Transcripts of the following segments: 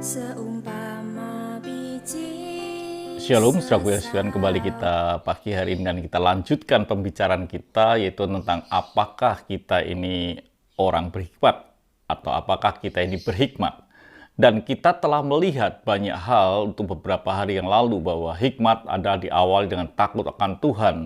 Seumpama biji. Shalom, saudaraku yang sekalian, kembali kita pagi hari ini dan kita lanjutkan pembicaraan kita, yaitu tentang apakah kita ini orang berhikmat atau apakah kita ini berhikmat. Dan kita telah melihat banyak hal untuk beberapa hari yang lalu bahwa hikmat adalah diawali dengan takut akan Tuhan.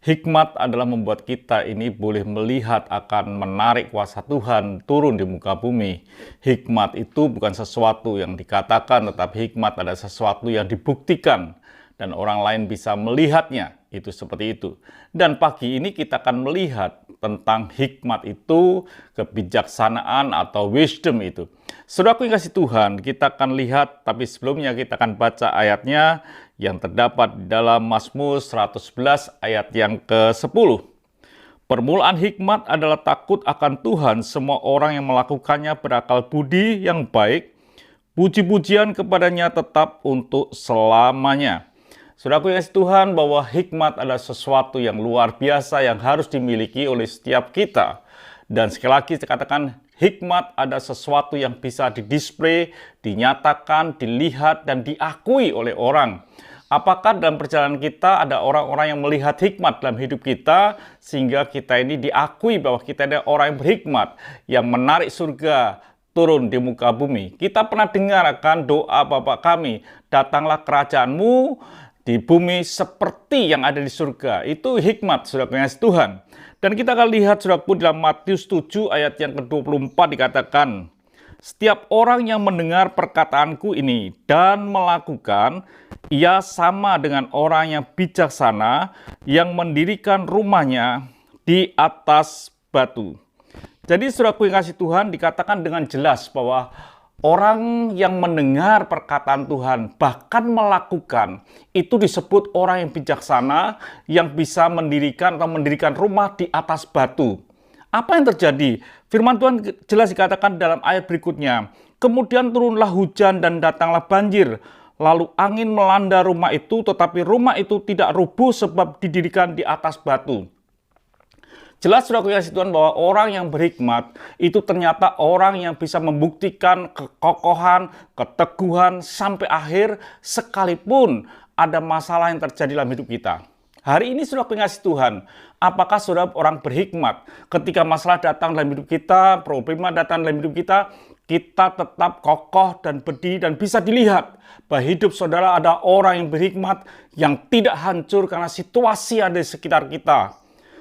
Hikmat adalah membuat kita ini boleh melihat akan menarik kuasa Tuhan turun di muka bumi. Hikmat itu bukan sesuatu yang dikatakan, tetapi hikmat adalah sesuatu yang dibuktikan. Dan orang lain bisa melihatnya, itu seperti itu. Dan pagi ini kita akan melihat tentang hikmat itu, kebijaksanaan atau wisdom itu. Saudaraku yang kasih Tuhan, kita akan lihat, tapi sebelumnya kita akan baca ayatnya yang terdapat di dalam Mazmur 111 ayat yang ke-10. Permulaan hikmat adalah takut akan Tuhan, semua orang yang melakukannya berakal budi yang baik, puji-pujian kepadanya tetap untuk selamanya. Saudaraku yang kasih Tuhan, bahwa hikmat adalah sesuatu yang luar biasa yang harus dimiliki oleh setiap kita. Dan sekali lagi saya katakan, hikmat adalah sesuatu yang bisa didisplay, dinyatakan, dilihat, dan diakui oleh orang. Apakah dalam perjalanan kita ada orang-orang yang melihat hikmat dalam hidup kita, sehingga kita ini diakui bahwa kita adalah orang yang berhikmat, yang menarik surga turun di muka bumi. Kita pernah dengar akan doa Bapa kami, datanglah kerajaanmu di bumi seperti yang ada di surga. Itu hikmat, saudara kasih Tuhan. Dan kita akan lihat, saudaraku, dalam Matius 7 ayat yang ke-24 dikatakan, setiap orang yang mendengar perkataanku ini dan melakukan, ia sama dengan orang yang bijaksana yang mendirikan rumahnya di atas batu. Jadi saudaraku yang kasih Tuhan, dikatakan dengan jelas bahwa orang yang mendengar perkataan Tuhan, bahkan melakukan, itu disebut orang yang bijaksana, yang bisa mendirikan rumah di atas batu. Apa yang terjadi? Firman Tuhan jelas dikatakan dalam ayat berikutnya. Kemudian turunlah hujan dan datanglah banjir. Lalu angin melanda rumah itu, tetapi rumah itu tidak rubuh sebab didirikan di atas batu. Jelas saudara kasih Tuhan bahwa orang yang berhikmat itu ternyata orang yang bisa membuktikan kekokohan, keteguhan sampai akhir sekalipun ada masalah yang terjadi dalam hidup kita. Hari ini saudara pengasih Tuhan, apakah saudara orang berhikmat? Ketika masalah datang dalam hidup kita, problema datang dalam hidup kita, kita tetap kokoh dan berdiri dan bisa dilihat bahwa hidup saudara ada orang yang berhikmat yang tidak hancur karena situasi ada di sekitar kita.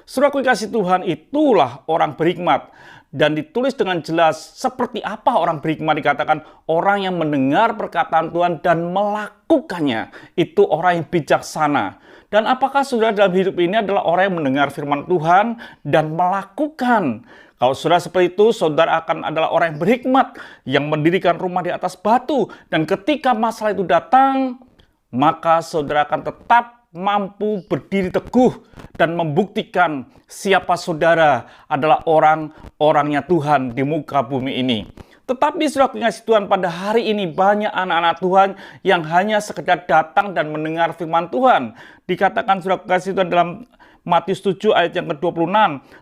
Saudaraku kasih Tuhan, itulah orang berhikmat. Dan ditulis dengan jelas seperti apa orang berhikmat, dikatakan orang yang mendengar perkataan Tuhan dan melakukannya. Itu orang yang bijaksana. Dan apakah saudara dalam hidup ini adalah orang yang mendengar firman Tuhan dan melakukan? Kalau saudara seperti itu, saudara akan adalah orang yang berhikmat, yang mendirikan rumah di atas batu. Dan ketika masalah itu datang, maka saudara akan tetap mampu berdiri teguh dan membuktikan siapa saudara adalah orang-orangnya Tuhan di muka bumi ini. Tetapi saudara kasih Tuhan, pada hari ini banyak anak-anak Tuhan yang hanya sekedar datang dan mendengar firman Tuhan. Dikatakan saudara kasih Tuhan dalam Matius 7 ayat yang ke-26,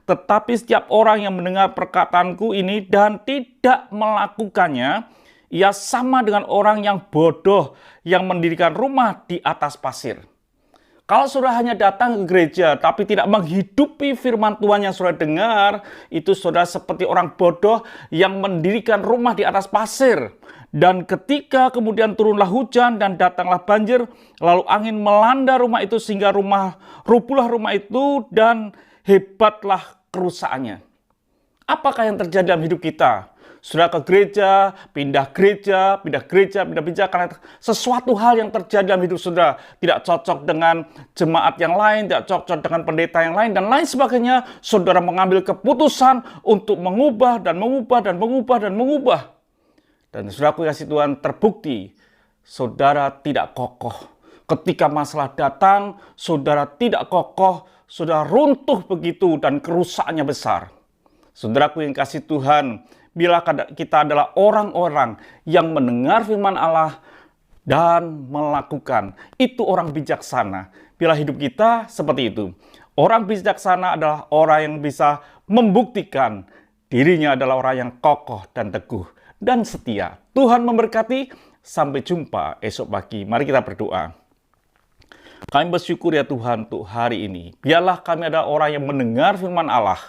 tetapi setiap orang yang mendengar perkataanku ini dan tidak melakukannya, ia sama dengan orang yang bodoh yang mendirikan rumah di atas pasir. Kalau saudara hanya datang ke gereja tapi tidak menghidupi firman Tuhan yang saudara dengar, itu saudara seperti orang bodoh yang mendirikan rumah di atas pasir. Dan ketika kemudian turunlah hujan dan datanglah banjir, lalu angin melanda rumah itu sehingga rubuhlah rumah itu dan hebatlah kerusakannya. Apakah yang terjadi dalam hidup kita? Saudara ke gereja, pindah gereja, karena sesuatu hal yang terjadi dalam hidup saudara tidak cocok dengan jemaat yang lain, tidak cocok dengan pendeta yang lain, dan lain sebagainya. Saudara mengambil keputusan untuk mengubah. Dan saudara kasih Tuhan, terbukti saudara tidak kokoh. Ketika masalah datang, saudara tidak kokoh, saudara runtuh begitu dan kerusakannya besar. Saudaraku yang kasih Tuhan, bila kita adalah orang-orang yang mendengar firman Allah dan melakukan, itu orang bijaksana. Bila hidup kita seperti itu, orang bijaksana adalah orang yang bisa membuktikan dirinya adalah orang yang kokoh dan teguh. dan setia. Tuhan memberkati. Sampai jumpa esok pagi. Mari kita berdoa. Kami bersyukur ya Tuhan untuk hari ini. Biarlah kami adalah orang yang mendengar firman Allah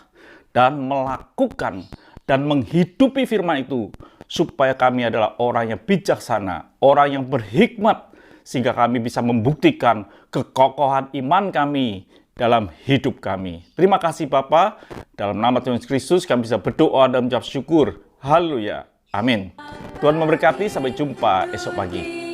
dan melakukan dan menghidupi firman itu, supaya kami adalah orang yang bijaksana, orang yang berhikmat, sehingga kami bisa membuktikan kekokohan iman kami dalam hidup kami. Terima kasih Bapa. Dalam nama Tuhan Yesus Kristus kami bisa berdoa dan mengucap syukur. Haleluya. Amin. Tuhan memberkati. Sampai jumpa esok pagi.